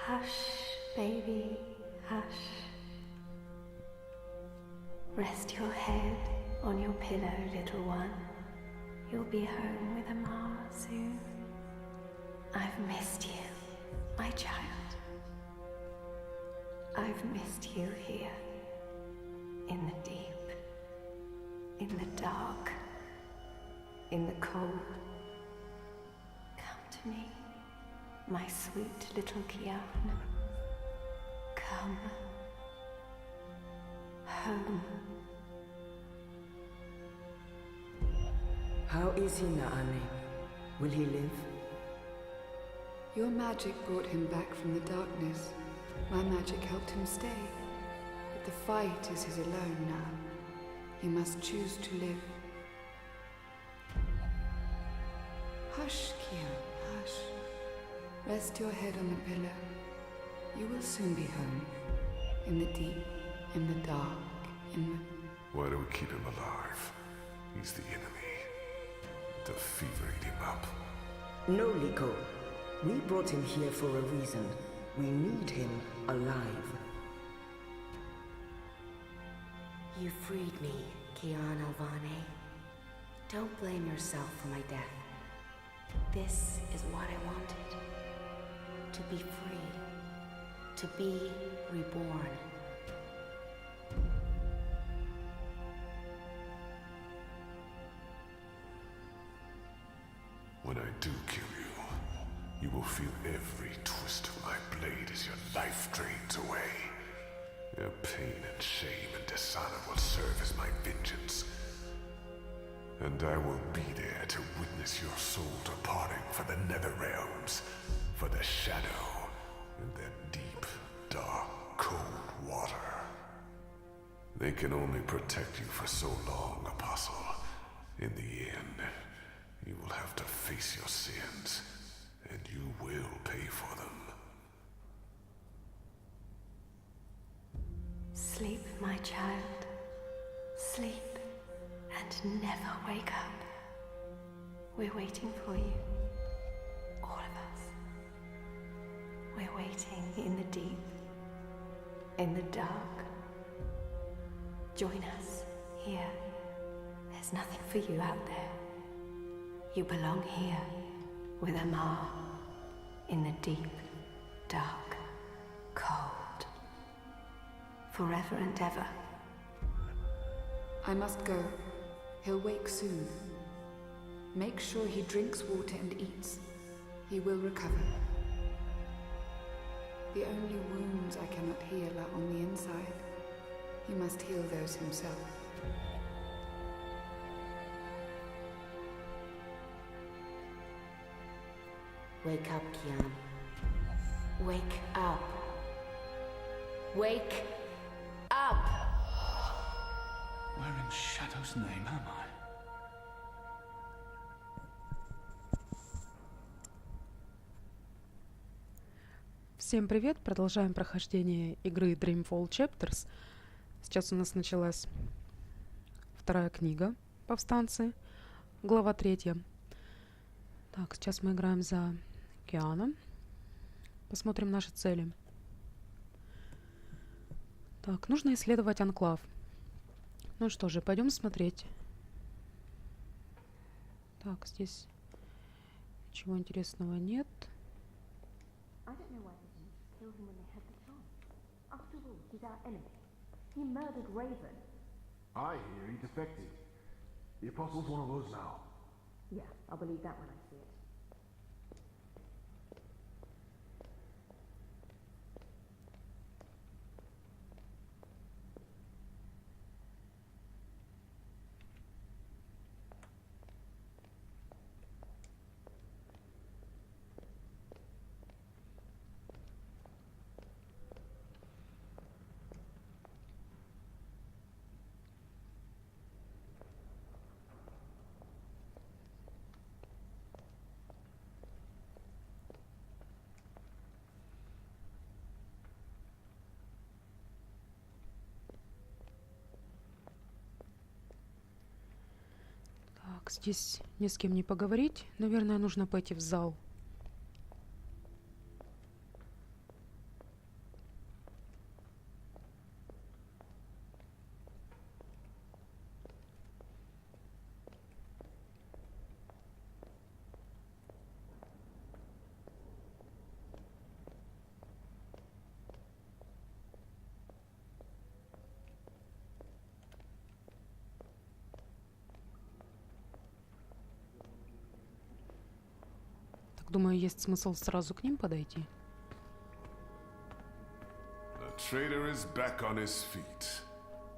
Hush, baby, hush. Rest your head on your pillow, little one. You'll be home with Amar soon. I've missed you, my child. I've missed you here. In the deep. In the dark. In the cold. Come to me, my sweet little Kiana. Come. Home. How is he, Naane? Will he live? Your magic brought him back from the darkness. My magic helped him stay. But the fight is his alone now. He must choose to live. Hush, Kian, hush. Rest your head on the pillow. You will soon be home. In the deep, in the dark, in the... Why do we keep him alive? He's the enemy. The fever ate him up. No, Liko. We brought him here for a reason. We need him alive. You freed me, Kian Alvane. Don't blame yourself for my death. This is what I wanted. To be free. To be reborn. When I do kill you, you will feel every twist of my blade as your life drains away. Your pain and shame and dishonor will serve as my vengeance. And I will be there to witness your soul departing for the nether realms, for the shadow, and that deep, dark, cold water. They can only protect you for so long, Apostle. In the end, you will have to face your sins, and you will pay for them. Sleep, my child. Sleep and never wake up. We're waiting for you. All of us. We're waiting in the deep, in the dark. Join us here. There's nothing for you out there. You belong here with Amar in the deep, dark, cold. Forever and ever. I must go. He'll wake soon. Make sure he drinks water and eats. He will recover. The only wounds I cannot heal are on the inside. He must heal those himself. Wake up, Kian. Wake up. Wake up! Where in Shadow's name am I? Всем привет! Продолжаем прохождение игры Dreamfall Chapters. Сейчас у нас началась вторая книга «Повстанцы», глава 3. Так, сейчас мы играем за Киана. Посмотрим наши цели. Так, нужно исследовать анклав. Ну что же, пойдем смотреть. Так, здесь ничего интересного нет. I hear he defected. The Apostle's one of us now. Yeah, I'll believe that when I see it. Так, здесь ни с кем не поговорить. Наверное, нужно пойти в зал. Так, думаю, есть смысл сразу к ним подойти. The traitor is back on his feet.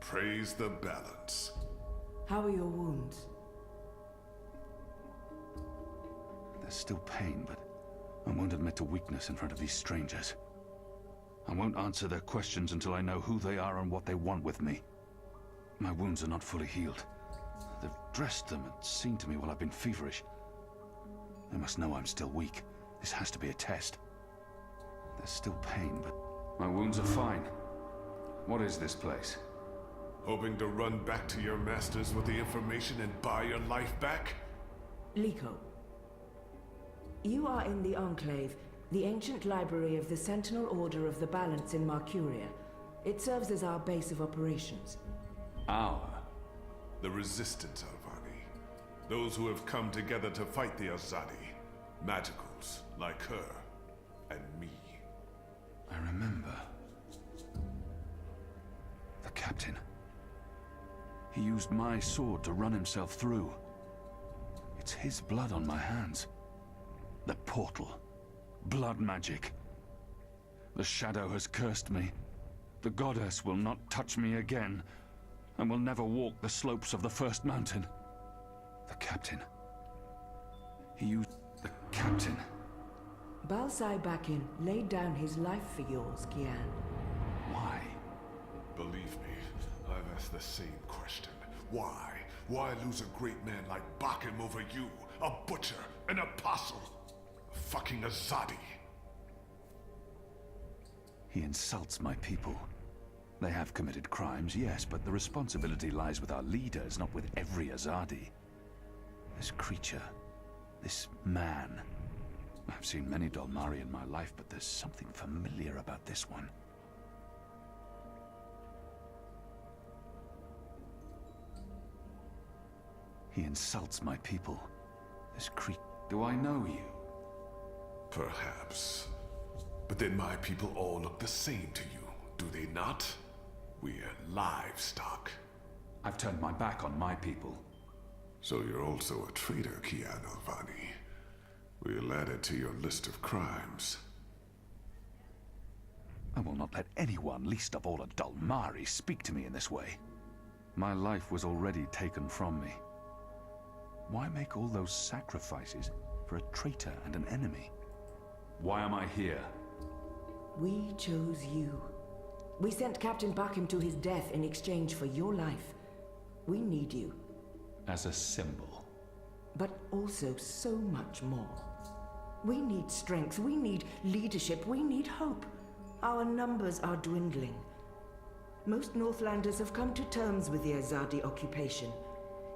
Praise the balance. How are your wounds? There's still pain, but I won't admit to weakness in front of these strangers. I won't answer their questions until I know who they are and what they want with me. My wounds are not fully healed. They've dressed them and seen to me while I've been feverish. They must know I'm still weak. This has to be a test. There's still pain, but my wounds are fine. What is this place? Hoping to run back to your masters with the information and buy your life back? Liko, you are in the Enclave, the ancient library of the Sentinel Order of the Balance in Marcuria. It serves as our base of operations. Our? The Resistance, Alvani. Those who have come together to fight the Azadi. Magicals, like her, and me. I remember. The captain. He used my sword to run himself through. It's his blood on my hands. The portal. Blood magic. The shadow has cursed me. The goddess will not touch me again, and will never walk the slopes of the first mountain. The captain. He used... The captain. Balsai Bakin laid down his life for yours, Kian. Why? Believe me, I've asked the same question. Why? Why lose a great man like Bakim over you? A butcher, an apostle, a fucking Azadi. He insults my people. They have committed crimes, yes, but the responsibility lies with our leaders, not with every Azadi. This creature, this man. I've seen many Dolmari in my life, but there's something familiar about this one. He insults my people. This creature. Do I know you? Perhaps. But then my people all look the same to you, do they not? We're livestock. I've turned my back on my people. So you're also a traitor, Kian Alvani. We'll add it to your list of crimes. I will not let anyone, least of all a Dalmari, speak to me in this way. My life was already taken from me. Why make all those sacrifices for a traitor and an enemy? Why am I here? We chose you. We sent Captain Bakim to his death in exchange for your life. We need you. As a symbol. But also so much more. We need strength, we need leadership, we need hope. Our numbers are dwindling. Most Northlanders have come to terms with the Azadi occupation.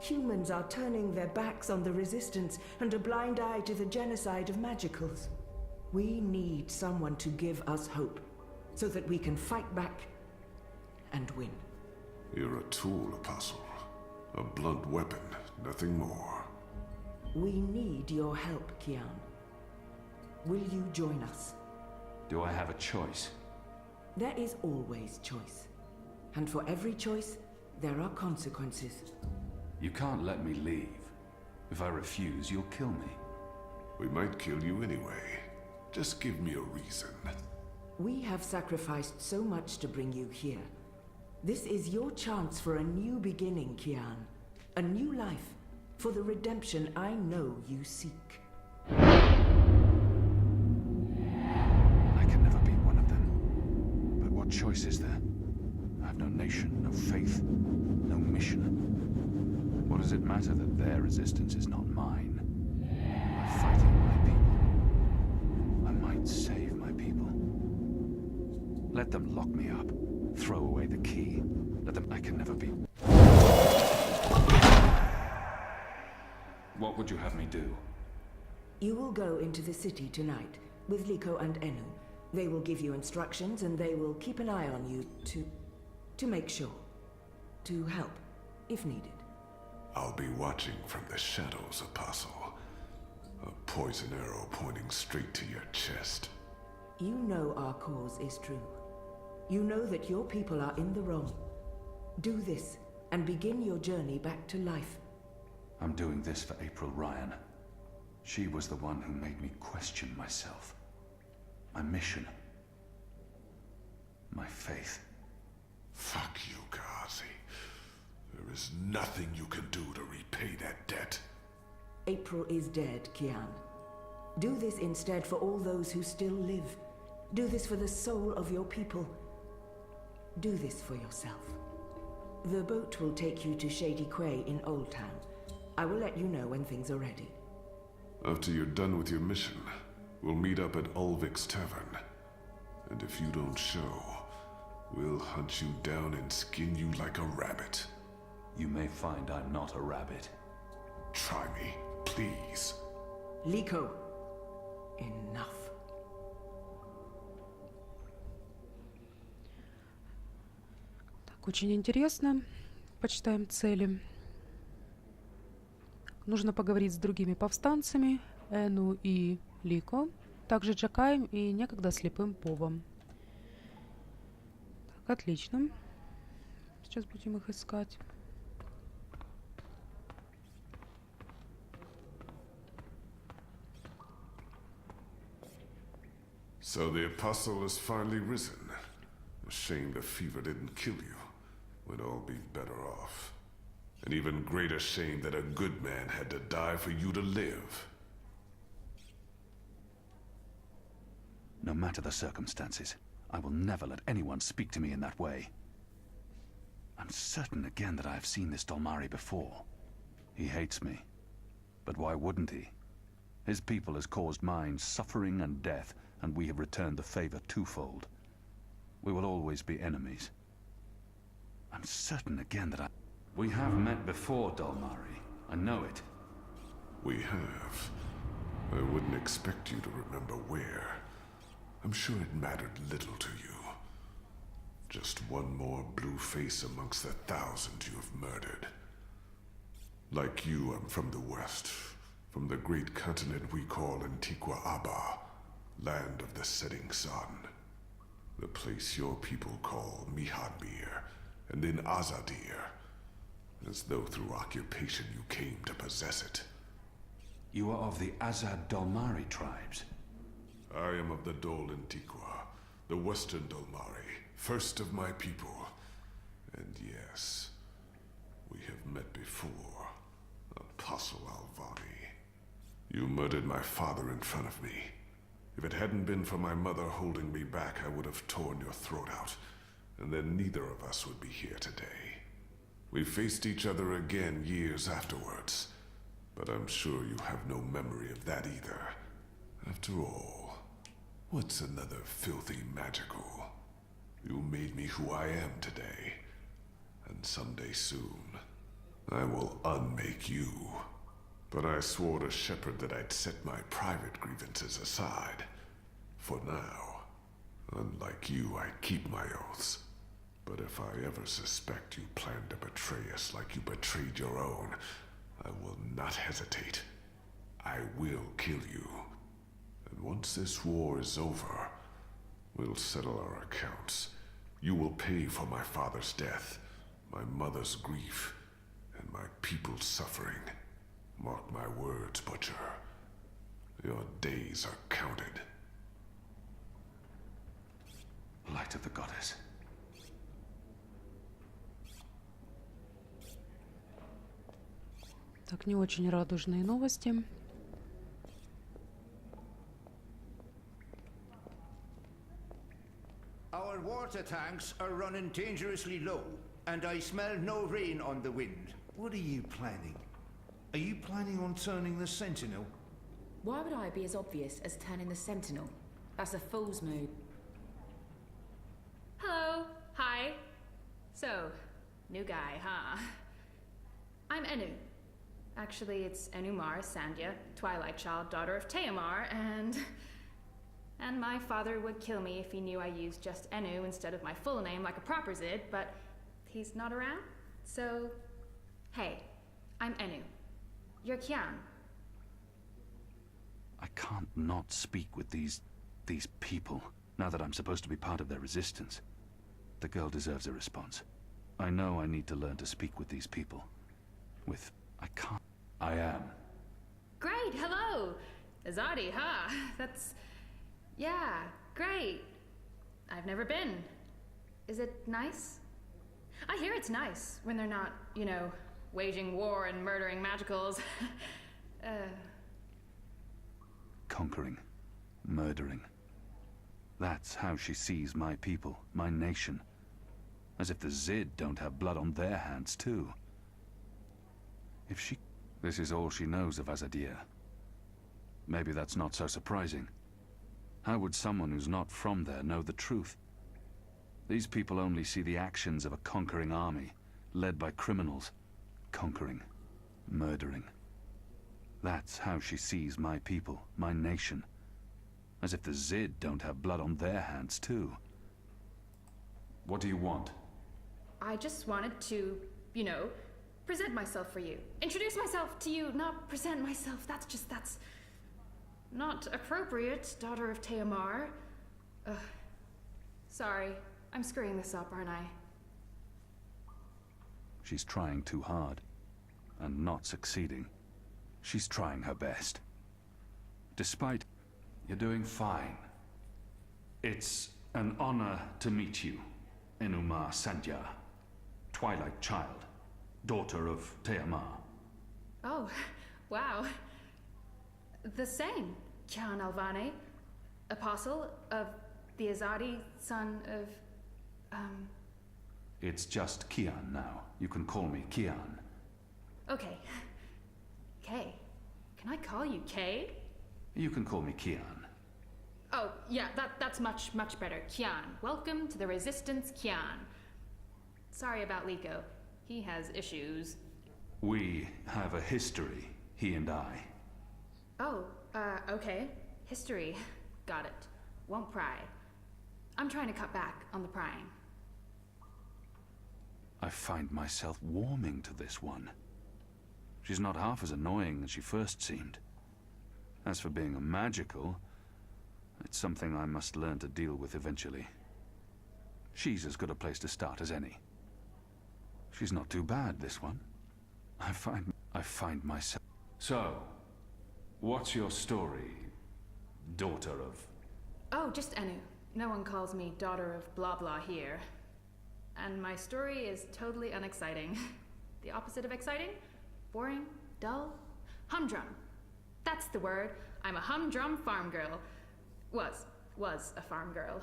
Humans are turning their backs on the Resistance and a blind eye to the genocide of Magicals. We need someone to give us hope, so that we can fight back and win. You're a tool, Apostle. A blunt weapon, nothing more. We need your help, Kian. Will you join us? Do I have a choice? There is always choice. And for every choice, there are consequences. You can't let me leave. If I refuse, you'll kill me. We might kill you anyway. Just give me a reason. We have sacrificed so much to bring you here. This is your chance for a new beginning, Kian. A new life, for the redemption I know you seek. I can never be one of them. But what choice is there? I have no nation, no faith, no mission. What does it matter that their resistance is not mine? By fighting my people, I might save my people. Let them lock me up. Throw away the key. Let them... I can never be... What would you have me do? You will go into the city tonight with Liko and Enu. They will give you instructions and they will keep an eye on you to make sure. To help, if needed. I'll be watching from the shadows, Apostle. A poison arrow pointing straight to your chest. You know our cause is true. You know that your people are in the wrong. Do this, and begin your journey back to life. I'm doing this for April Ryan. She was the one who made me question myself. My mission. My faith. Fuck you, Gazi. There is nothing you can do to repay that debt. April is dead, Kian. Do this instead for all those who still live. Do this for the soul of your people. Do this for yourself. The boat will take you to Shady Quay in Old Town. I will let you know when things are ready. After you're done with your mission, we'll meet up at Ulvik's Tavern. And if you don't show, we'll hunt you down and skin you like a rabbit. You may find I'm not a rabbit. Try me, please. Liko, enough. Так, очень интересно. Почитаем цели. Нужно поговорить с другими повстанцами, Эну и Лико, также Джакаем и некогда слепым Повом. Так, отлично. Сейчас будем их искать. So the Apostle has finally risen. A shame the fever didn't kill you. We'd all be better off. An even greater shame that a good man had to die for you to live. No matter the circumstances, I will never let anyone speak to me in that way. I'm certain again that I have seen this Dolmari before. He hates me. But why wouldn't he? His people has caused mine suffering and death, and we have returned the favor twofold. We will always be enemies. I'm certain again that We have met before, Dolmari. I know it. We have. I wouldn't expect you to remember where. I'm sure it mattered little to you. Just one more blue face amongst the thousands you have murdered. Like you, I'm from the West, from the great continent we call Antigua Aba, land of the setting sun. The place your people call Mihadmir, and then Azadir, as though through occupation you came to possess it. You are of the Azad Dolmari tribes. I am of the Dol Antigua, the Western Dolmari, first of my people. And yes, we have met before, Apostle Alvani. You murdered my father in front of me. If it hadn't been for my mother holding me back, I would have torn your throat out, and then neither of us would be here today. We faced each other again years afterwards, but I'm sure you have no memory of that either. After all, what's another filthy magical? You made me who I am today, and someday soon, I will unmake you. But I swore to Shepard that I'd set my private grievances aside. For now, unlike you, I keep my oaths. But if I ever suspect you plan to betray us like you betrayed your own, I will not hesitate. I will kill you. And once this war is over, we'll settle our accounts. You will pay for my father's death, my mother's grief, and my people's suffering. Mark my words, Butcher. Your days are counted. Light of the Goddess. Так, не очень радужные новости. Our water tanks are running dangerously low, and I smell no rain on the wind. What are you planning? Are you planning on turning the Sentinel? Why would I be as obvious as turning the Sentinel? That's a fool's move. Hello. Hi. So, new guy, huh? I'm Enu. Actually, it's Enumar Sandhya, Twilight Child, daughter of Teomar, and my father would kill me if he knew I used just Enu instead of my full name like a proper Zid, but he's not around, so... Hey, I'm Enu. You're Kian. I can't not speak with these people, now that I'm supposed to be part of their resistance. The girl deserves a response. I know I need to learn to speak with these people. I am. Great! right, hello! Azadi, huh? That's... yeah, great. I've never been. Is it nice? I hear it's nice when they're not, you know, waging war and murdering magicals. Conquering. Murdering. That's how she sees my people, my nation. As if the Zid don't have blood on their hands, too. If she... This is all she knows of Azadir. Maybe that's not so surprising. How would someone who's not from there know the truth? These people only see the actions of a conquering army, led by criminals. Conquering. Murdering. That's how she sees my people, my nation. As if the Zid don't have blood on their hands, too. What do you want? I just wanted to, you know, present myself for you. Introduce myself to you, not present myself. That's not appropriate, daughter of Teomar. Sorry, I'm screwing this up, aren't I? She's trying too hard, and not succeeding. She's trying her best. Despite... You're doing fine. It's an honor to meet you, Enuma Sandya, Twilight Child, daughter of Teomar. Oh, wow. The same, Kian Alvane, apostle of the Azadi, son of, It's just Kian now. You can call me Kian. Okay. Kay. Can I call you Kay? You can call me Kian. Oh, yeah, that's much better. Kian. Welcome to the Resistance, Kian. Sorry about Liko. He has issues. We have a history, he and I. Oh, okay. History. Got it. Won't pry. I'm trying to cut back on the prying. I find myself warming to this one. She's not half as annoying as she first seemed. As for being a magical, it's something I must learn to deal with eventually. She's as good a place to start as any. She's not too bad, this one. I find myself... So, what's your story, daughter of... Oh, just Enu. No one calls me daughter of blah blah here. And my story is totally unexciting. The opposite of exciting? Boring? Dull? Humdrum. That's the word. I'm a humdrum farm girl. Was a farm girl.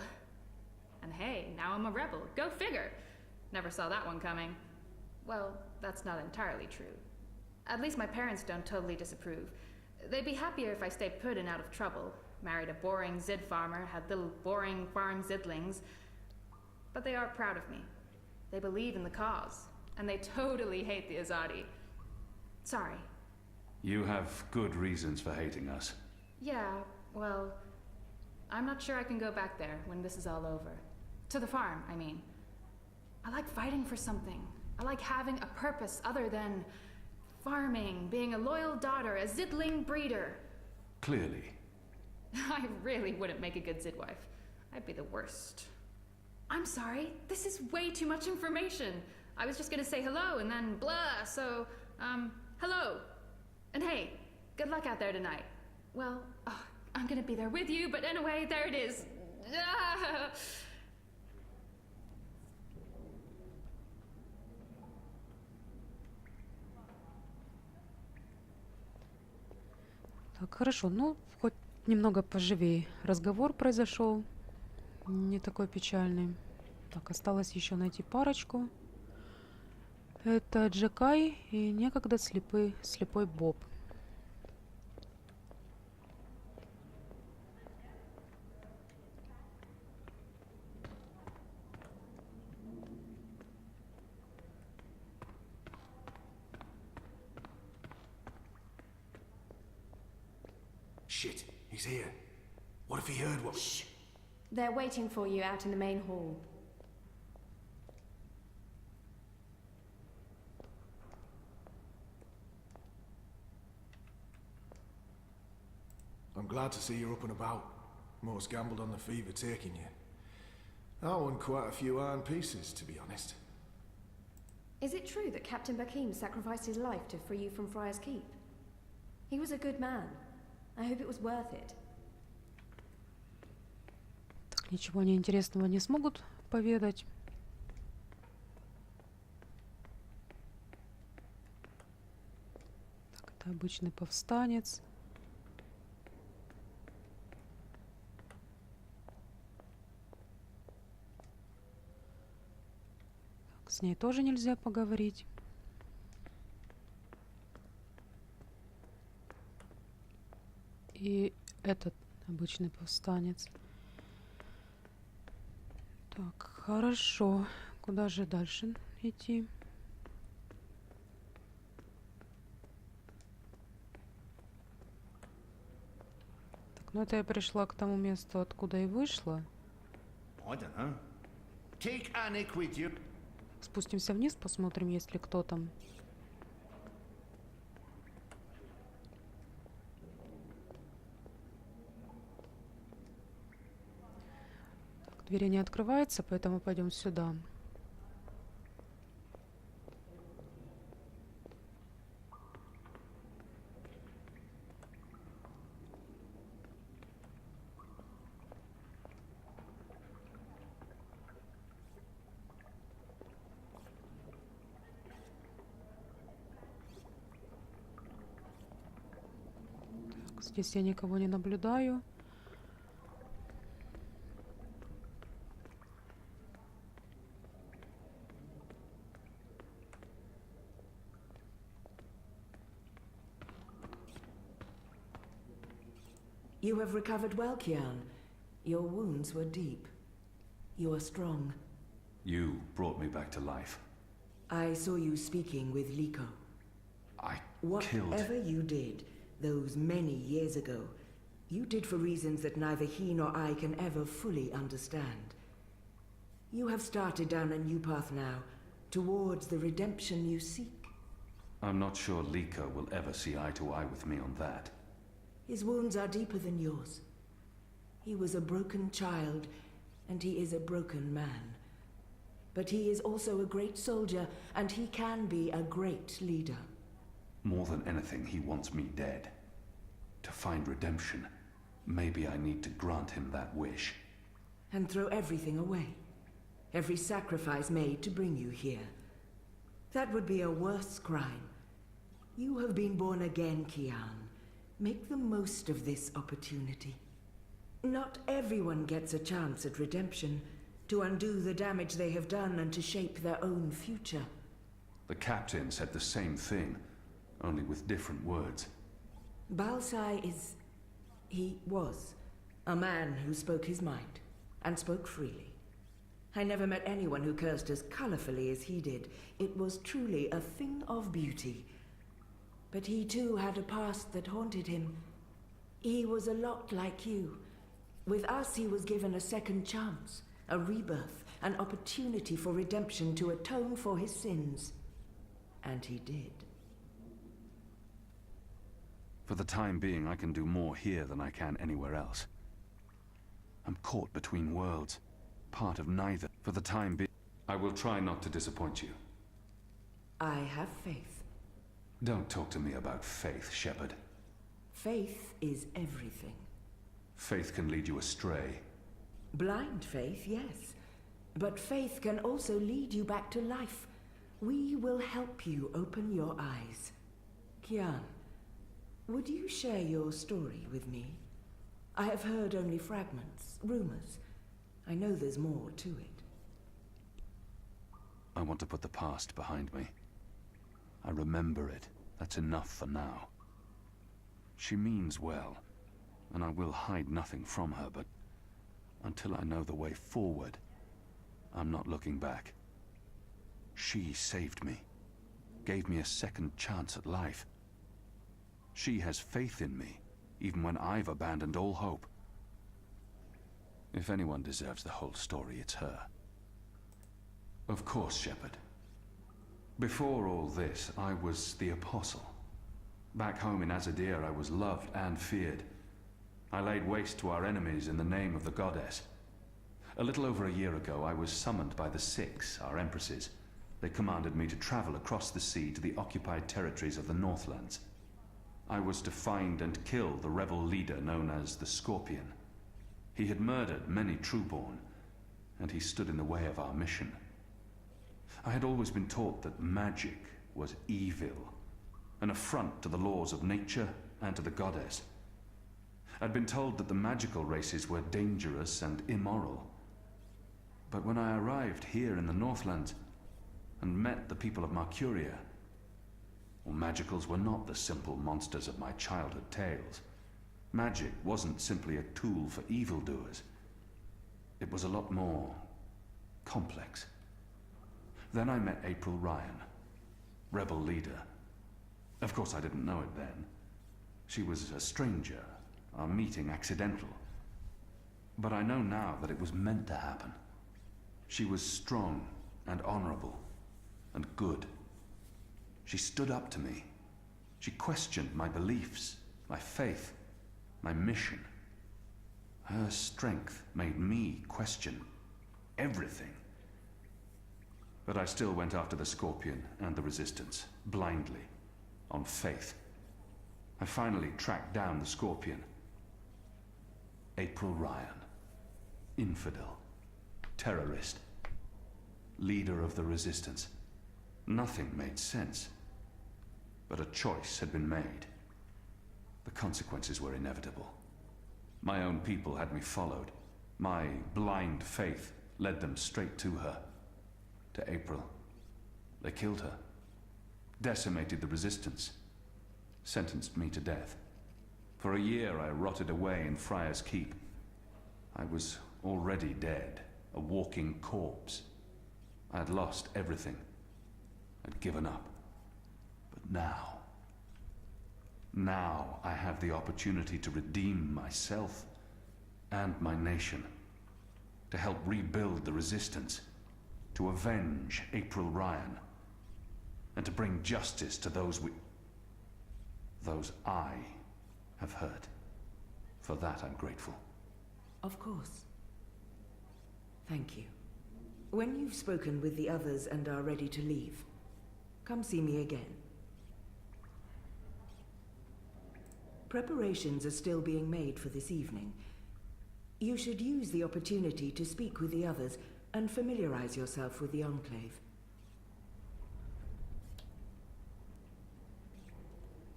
And hey, now I'm a rebel. Go figure. Never saw that one coming. Well, that's not entirely true. At least my parents don't totally disapprove. They'd be happier if I stayed put and out of trouble. Married a boring Zid farmer, had little boring farm Zidlings. But they are proud of me. They believe in the cause. And they totally hate the Azadi. Sorry. You have good reasons for hating us. Yeah, well, I'm not sure I can go back there when this is all over. To the farm, I mean. I like fighting for something. I like having a purpose other than farming, being a loyal daughter, a Zidling breeder. Clearly. I really wouldn't make a good Zidwife. I'd be the worst. I'm sorry, this is way too much information. I was just gonna say hello and then blah, so, hello. And hey, good luck out there tonight. Well, I'm gonna be there with you, but anyway, there it is. Ah! Так, хорошо. Ну, хоть немного поживее разговор произошел. Не такой печальный. Так, осталось еще найти парочку. Это Джекай и некогда слепой Боб. Shit, he's here. What if he heard what... Shh! They're waiting for you out in the main hall. I'm glad to see you're up and about. Most gambled on the fever taking you. I won quite a few iron pieces, to be honest. Is it true that Captain Bakim sacrificed his life to free you from Friar's Keep? He was a good man. I hope it was worth it. Так, ничего они интересного не смогут поведать. Так, это обычный повстанец. Так, с ней тоже нельзя поговорить. И этот обычный повстанец. Так, хорошо. Куда же дальше идти? Так, ну это я пришла к тому месту, откуда и вышла. Спустимся вниз, посмотрим, есть ли кто там. Двери не открываются, поэтому пойдем сюда. Так, здесь я никого не наблюдаю. You have recovered well, Kian. Your wounds were deep. You are strong. You brought me back to life. I saw you speaking with Liko. I killed... Whatever you did, those many years ago, you did for reasons that neither he nor I can ever fully understand. You have started down a new path now, towards the redemption you seek. I'm not sure Liko will ever see eye to eye with me on that. His wounds are deeper than yours. He was a broken child, and he is a broken man. But he is also a great soldier, and he can be a great leader. More than anything, he wants me dead. To find redemption, maybe I need to grant him that wish. And throw everything away. Every sacrifice made to bring you here. That would be a worse crime. You have been born again, Kian. Make the most of this opportunity. Not everyone gets a chance at redemption, to undo the damage they have done and to shape their own future. The captain said the same thing, only with different words. Balsai is... he was a man who spoke his mind, and spoke freely. I never met anyone who cursed as colorfully as he did. It was truly a thing of beauty. But he too had a past that haunted him. He was a lot like you. With us, he was given a second chance, a rebirth, an opportunity for redemption to atone for his sins. And he did. For the time being, I can do more here than I can anywhere else. I'm caught between worlds, part of neither. For the time being, I will try not to disappoint you. I have faith. Don't talk to me about faith, Shepard. Faith is everything. Faith can lead you astray. Blind faith, yes. But faith can also lead you back to life. We will help you open your eyes. Kian, would you share your story with me? I have heard only fragments, rumors. I know there's more to it. I want to put the past behind me. I remember it. That's enough for now. She means well, and I will hide nothing from her, but until I know the way forward, I'm not looking back. She saved me, gave me a second chance at life. She has faith in me, even when I've abandoned all hope. If anyone deserves the whole story, it's her. Of course, Shepard. Before all this, I was the Apostle. Back home in Azadir, I was loved and feared. I laid waste to our enemies in the name of the goddess. A little over a year ago, I was summoned by the Six, our empresses. They commanded me to travel across the sea to the occupied territories of the Northlands. I was to find and kill the rebel leader known as the Scorpion. He had murdered many Trueborn, and he stood in the way of our mission. I had always been taught that magic was evil, an affront to the laws of nature and to the goddess. I'd been told that the magical races were dangerous and immoral. But when I arrived here in the Northlands and met the people of Marcuria, well, magicals were not the simple monsters of my childhood tales. Magic wasn't simply a tool for evildoers. It was a lot more complex. Then I met April Ryan, rebel leader. Of course, I didn't know it then. She was a stranger, our meeting accidental. But I know now that it was meant to happen. She was strong and honorable and good. She stood up to me. She questioned my beliefs, my faith, my mission. Her strength made me question everything. But I still went after the Scorpion and the Resistance, blindly, on faith. I finally tracked down the Scorpion. April Ryan. Infidel. Terrorist. Leader of the Resistance. Nothing made sense. But a choice had been made. The consequences were inevitable. My own people had me followed. My blind faith led them straight to her. To April. They killed her. Decimated the Resistance. Sentenced me to death. For a year I rotted away in Friar's Keep. I was already dead, a walking corpse. I had lost everything. I'd given up. But now I have the opportunity to redeem myself and my nation. To help rebuild the Resistance. To avenge April Ryan. And to bring justice to those I have hurt. For that I'm grateful. Of course. Thank you. When you've spoken with the others and are ready to leave, come see me again. Preparations are still being made for this evening. You should use the opportunity to speak with the others and familiarize yourself with the Enclave.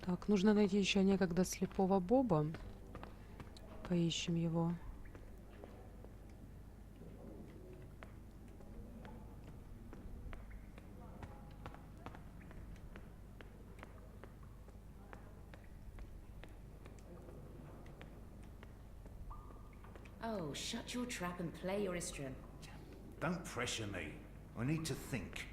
Так, нужно найти еще некогда слепого Боба. Поищем его. Oh, shut your trap and play your instrument. Don't pressure me. I need to think.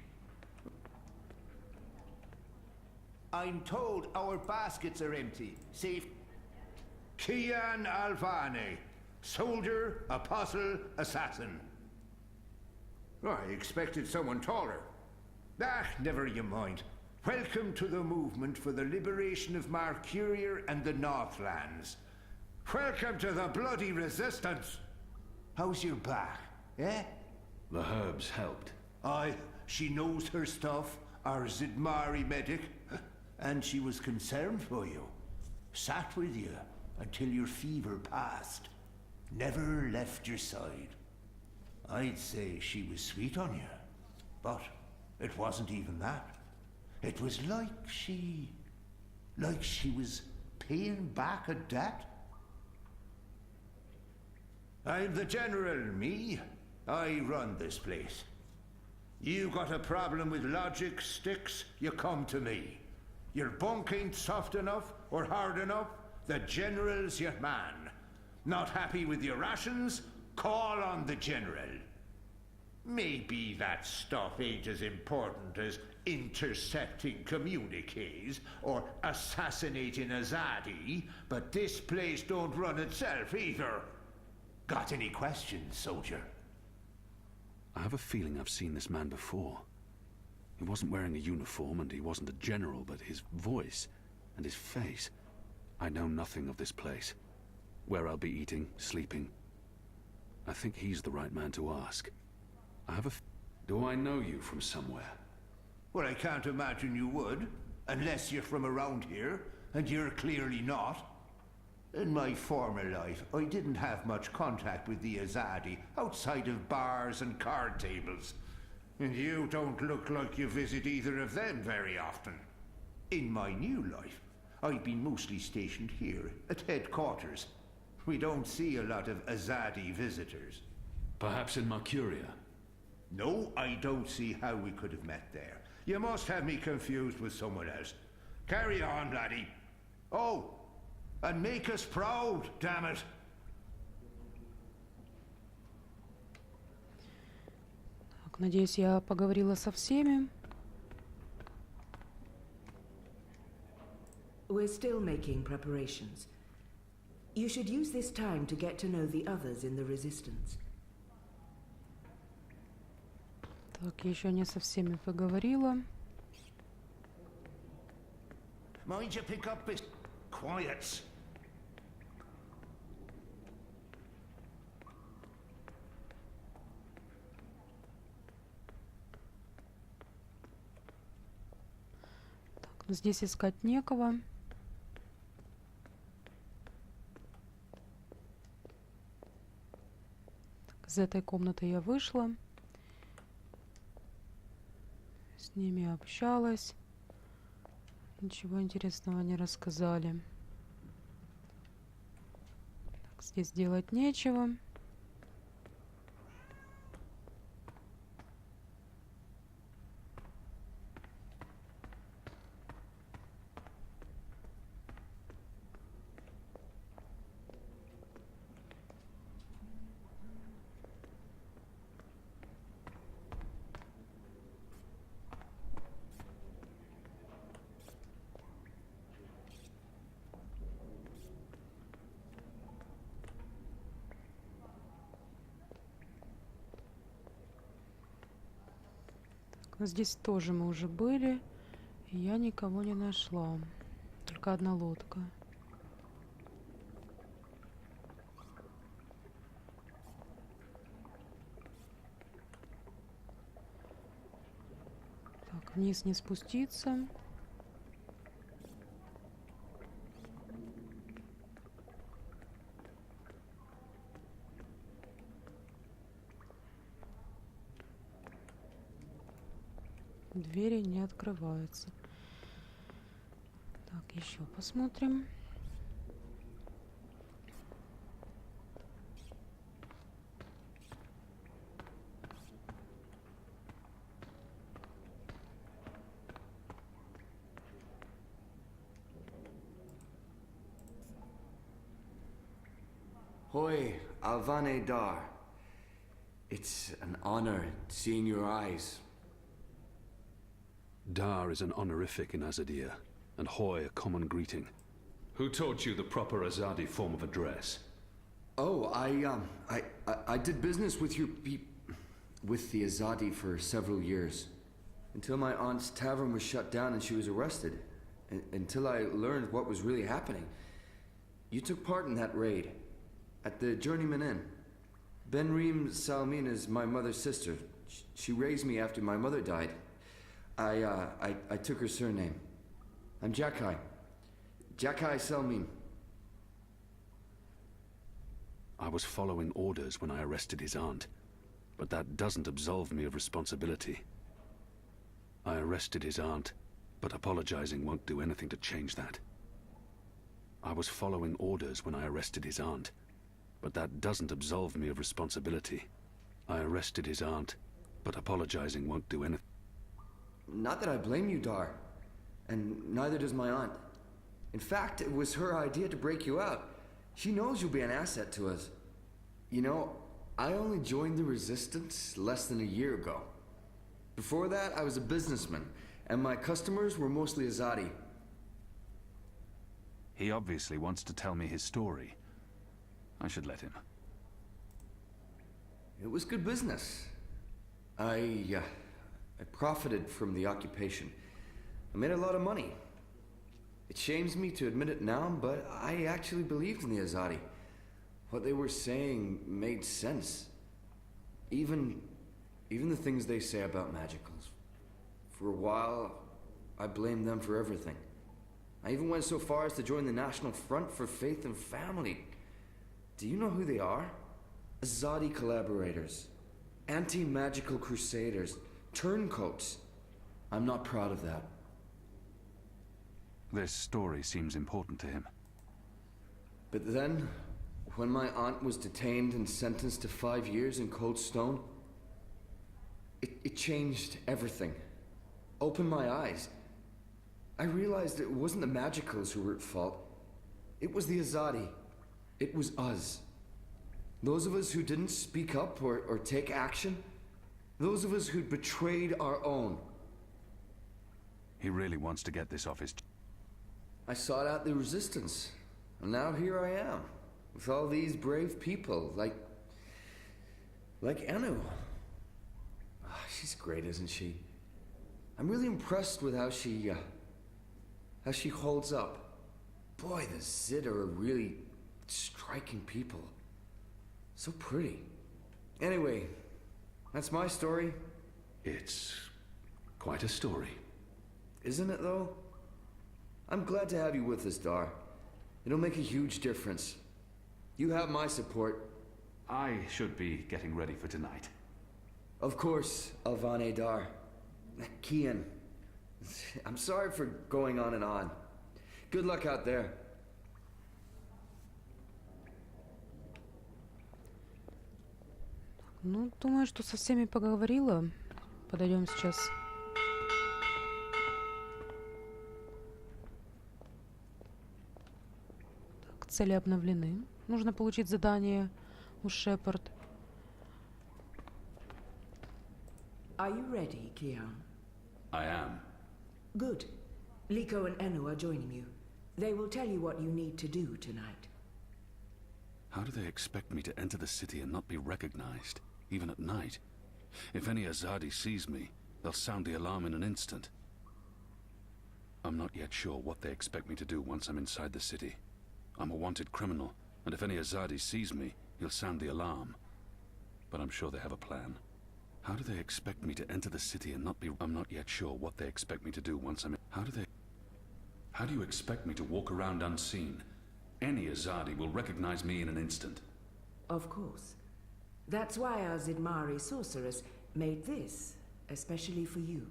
I'm told our baskets are empty. Save Kian Alvane, soldier, apostle, assassin. I expected someone taller. Never you mind. Welcome to the movement for the liberation of Marcuria and the Northlands. Welcome to the bloody Resistance. How's your back, eh? The herbs helped. Aye, she knows her stuff, our Zidmari medic. And she was concerned for you. Sat with you until your fever passed. Never left your side. I'd say she was sweet on you. But it wasn't even that. It was like she was paying back a debt. I'm the general, me. I run this place. You got a problem with logic, sticks, you come to me. Your bunk ain't soft enough or hard enough, the general's your man. Not happy with your rations? Call on the general. Maybe that stuff ain't as important as intercepting communiques or assassinating Azadi, but this place don't run itself either. Got any questions, soldier? I have a feeling I've seen this man before. He wasn't wearing a uniform and he wasn't a general, but his voice and his face. I know nothing of this place. Where I'll be eating, sleeping. I think he's the right man to ask. Do I know you from somewhere? Well, I can't imagine you would, unless you're from around here. and you're clearly not. In my former life, I didn't have much contact with the Azadi outside of bars and card tables. And you don't look like you visit either of them very often. In my new life, I've been mostly stationed here at headquarters. We don't see a lot of Azadi visitors. Perhaps in Mercuria? No, I don't see how we could have met there. You must have me confused with someone else. Carry on, laddie. Oh, and make us proud, damn it. Так, надеюсь, я поговорила со всеми. We're still making preparations. You should use this time to get to know the others in the Resistance. Так, я еще не со всеми поговорила. Mind you pick up this quiet. Так, здесь искать некого. Так, из этой комнаты я вышла. С ними общалась. Ничего интересного не рассказали. Так, здесь делать нечего. Но здесь тоже мы уже были, и я никого не нашла. Только одна лодка. Так, вниз не спуститься. Двери не открываются. Так, еще посмотрим. Hoi, Alvane Dar. It's an honor seeing your eyes. Dar is an honorific in Azadir, and Hoy a common greeting. Who taught you the proper Azadi form of address? Oh, I did business with with the Azadi for several years. Until my aunt's tavern was shut down and she was arrested. Until I learned what was really happening. You took part in that raid. At the Journeyman Inn. Benreem Salmin is my mother's sister. She raised me after my mother died. I took her surname. I'm Jakai. Jakai Selmin. I was following orders when I arrested his aunt, but that doesn't absolve me of responsibility. I arrested his aunt, but apologizing won't do anything to change that. I was following orders when I arrested his aunt, but that doesn't absolve me of responsibility. I arrested his aunt, but apologizing won't do anything. Not that I blame you, Dar. And neither does my aunt. In fact, it was her idea to break you out. She knows you'll be an asset to us. You know, I only joined the Resistance less than a year ago. Before that, I was a businessman, and my customers were mostly Azadi. He obviously wants to tell me his story. I should let him. It was good business. I profited from the occupation. I made a lot of money. It shames me to admit it now, but I actually believed in the Azadi. What they were saying made sense. Even the things they say about magicals. For a while, I blamed them for everything. I even went so far as to join the National Front for Faith and Family. Do you know who they are? Azadi collaborators. Anti-magical crusaders. Turncoats. I'm not proud of that. This story seems important to him. But then, when my aunt was detained and sentenced to 5 years in Cold Stone, it changed everything. Opened my eyes. I realized it wasn't the Magicals who were at fault. It was the Azadi. It was us. Those of us who didn't speak up or take action. Those of us who'd betrayed our own. He really wants to get this off his... I sought out the resistance. And now here I am. With all these brave people, like Anu. Ah, she's great, isn't she? I'm really impressed with how she holds up. Boy, the Zid are really striking people. So pretty. Anyway, that's my story. It's quite a story. Isn't it, though? I'm glad to have you with us, Dar. It'll make a huge difference. You have my support. I should be getting ready for tonight. Of course, Alvane Dar. Kian, I'm sorry for going on and on. Good luck out there. Ну, думаю, что со всеми поговорила. Подойдем сейчас. Так, цели обновлены. Нужно получить задание у Шепард. Are you ready, Kian? I am. Good. Liko and Enu are joining you. They will tell you what you need to do tonight. How do they expect me to enter the city and not be recognized, even at night? If any Azadi sees me, they'll sound the alarm in an instant. I'm not yet sure what they expect me to do once I'm inside the city. I'm a wanted criminal, and if any Azadi sees me, he'll sound the alarm. But I'm sure they have a plan. How do they expect me to enter the city and not be... I'm not yet sure what they expect me to do once I'm in... How do you expect me to walk around unseen? Any Azadi will recognize me in an instant. Of course. That's why our Zidmari sorceress made this, especially for you.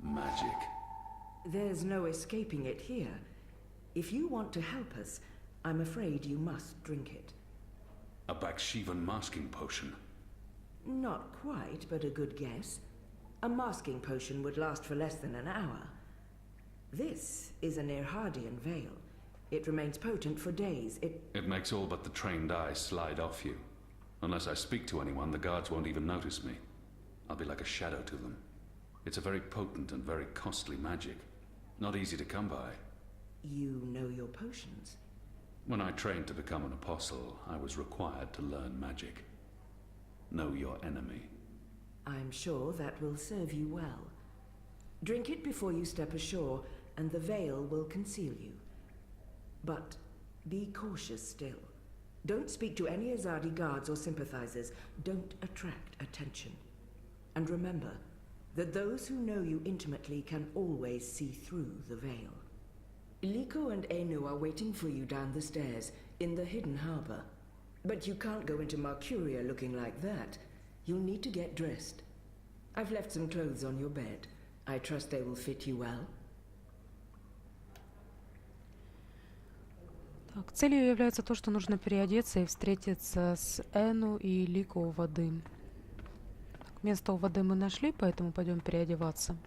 Magic. There's no escaping it here. If you want to help us, I'm afraid you must drink it. A Bakshivan masking potion. Not quite, but a good guess. A masking potion would last for less than an hour. This is an Irhadian veil. It remains potent for days. It makes all but the trained eyes slide off you. Unless I speak to anyone, the guards won't even notice me. I'll be like a shadow to them. It's a very potent and very costly magic. Not easy to come by. You know your potions? When I trained to become an apostle, I was required to learn magic. Know your enemy. I'm sure that will serve you well. Drink it before you step ashore, and the veil will conceal you. But be cautious still. Don't speak to any Azadi guards or sympathizers. Don't attract attention. And remember that those who know you intimately can always see through the veil. Liko and Enu are waiting for you down the stairs in the hidden harbor. But you can't go into Mercuria looking like that. You'll need to get dressed. I've left some clothes on your bed. I trust they will fit you well. Так, целью является то, что нужно переодеться и встретиться с Эну и Лико у воды. Так, место у воды мы нашли, поэтому пойдем переодеваться.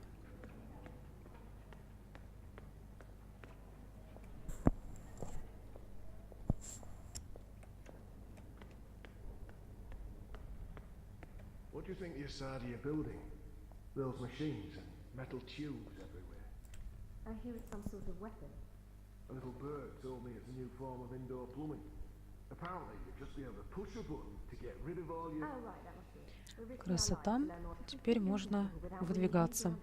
What do you think the Asadi are building? Those machines and metal tubes everywhere. I hear it's some sort of weapon. A little bird told me it's a new form of indoor plumbing. Apparently, you'd just be able to push a button to get rid of all your... Oh, right, that must be it. Красота. Теперь можно выдвигаться.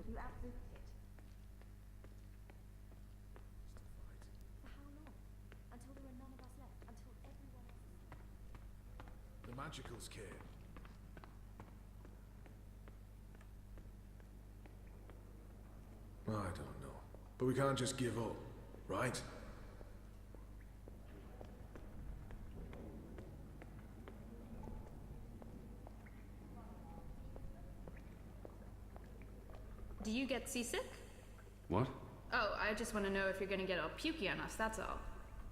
The Magicals came. I don't know. But we can't just give up. right? Do you get seasick? What? Oh, I just want to know if you're gonna get all pukey on us, that's all.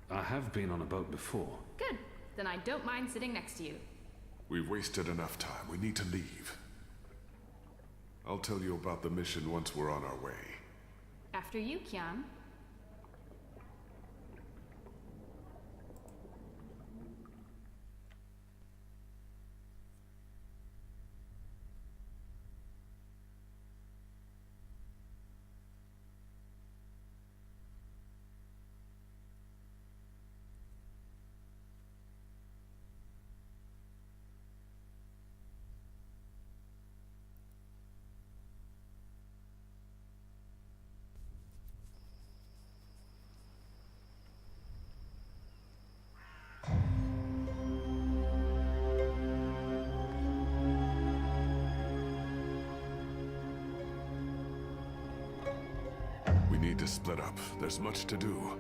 I have been on a boat before. Good. Then I don't mind sitting next to you. We've wasted enough time. We need to leave. I'll tell you about the mission once we're on our way. After you, Kian. We need to split up. There's much to do,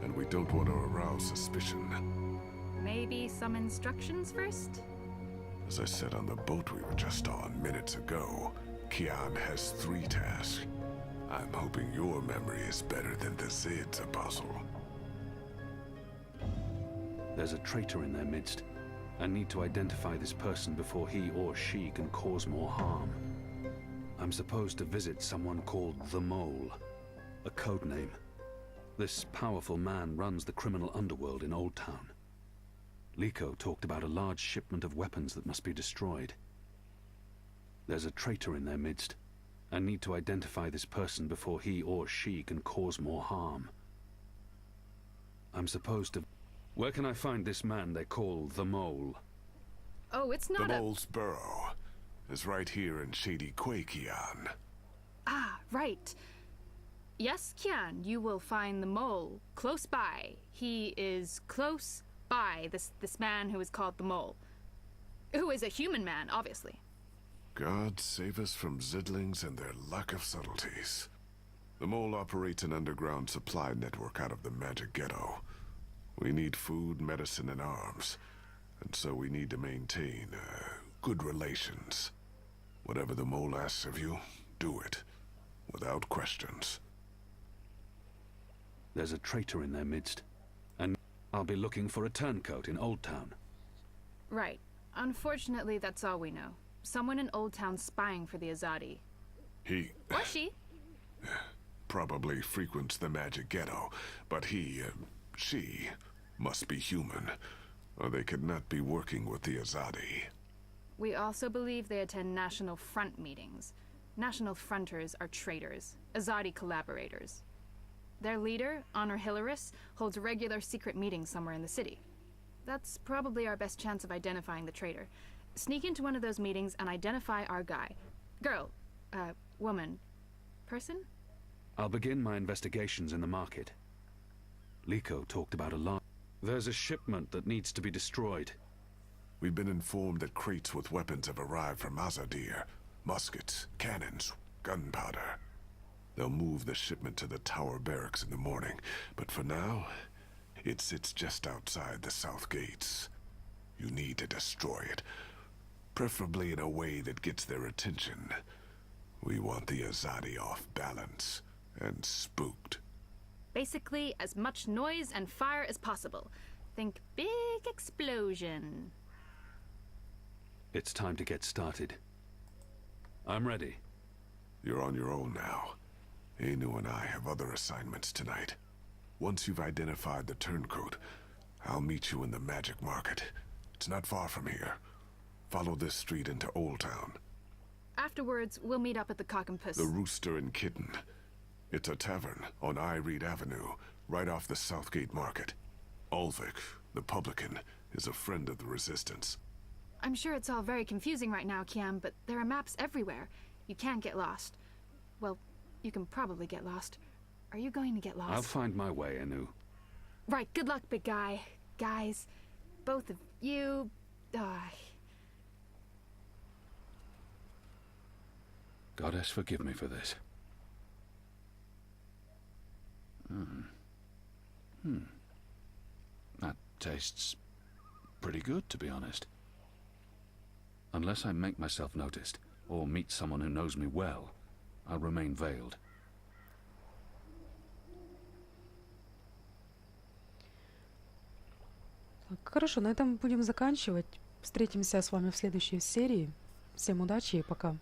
and we don't want to arouse suspicion. Maybe some instructions first? As I said on the boat we were just on minutes ago, Kian has 3 tasks. I'm hoping your memory is better than the Zid's, Apostle. There's a traitor in their midst. I need to identify this person before he or she can cause more harm. I'm supposed to visit someone called the Mole, a code name. This powerful man runs the criminal underworld in Old Town. Liko talked about a large shipment of weapons that must be destroyed. There's a traitor in their midst. I need to identify this person before he or she can cause more harm. I'm supposed to... Where can I find this man they call the Mole? Oh, it's not The Mole's burrow is right here in Shady Quay, Kian. Ah, right. Yes, Kian, you will find the Mole close by. He is close by, this man who is called the Mole. Who is a human man, obviously. God save us from Zidlings and their lack of subtleties. The Mole operates an underground supply network out of the Magic Ghetto. We need food, medicine, and arms. And so we need to maintain, good relations. Whatever the Mole asks of you, do it. Without questions. There's a traitor in their midst. And I'll be looking for a turncoat in Old Town. Right. Unfortunately, that's all we know. Someone in Old Town spying for the Azadi. He... Or she. Probably frequents the Magic Ghetto, but she must be human, or they could not be working with the Azadi. We also believe they attend National Front meetings. National Fronters are traitors, Azadi collaborators. Their leader, Honor Hilaris, holds regular secret meetings somewhere in the city. That's probably our best chance of identifying the traitor. Sneak into one of those meetings and identify our guy. Girl, woman, person? I'll begin my investigations in the market. Liko talked about a lot. There's a shipment that needs to be destroyed. We've been informed that crates with weapons have arrived from Azadir. Muskets, cannons, gunpowder. They'll move the shipment to the Tower Barracks in the morning, but for now, it sits just outside the south gates. You need to destroy it, preferably in a way that gets their attention. We want the Azadi off balance and spooked. Basically, as much noise and fire as possible. Think big explosion. It's time to get started. I'm ready. You're on your own now. Anu and I have other assignments tonight. Once you've identified the turncoat, I'll meet you in the Magic Market. It's not far from here. Follow this street into Old Town. Afterwards, we'll meet up at the Cock and Puss. The Rooster and Kitten. It's a tavern on I Reed Avenue, right off the Southgate Market. Ulvik, the publican, is a friend of the Resistance. I'm sure it's all very confusing right now, Kiam, but there are maps everywhere. You can't get lost. Well, you can probably get lost. Are you going to get lost? I'll find my way, Anu. Right, good luck, big guy. Guys, both of you... Goddess, forgive me for this. That tastes pretty good, to be honest. Unless I make myself noticed, or meet someone who knows me well, I'll remain veiled. Так, хорошо, на этом будем заканчивать. Встретимся с вами в следующей серии. Всем удачи и пока.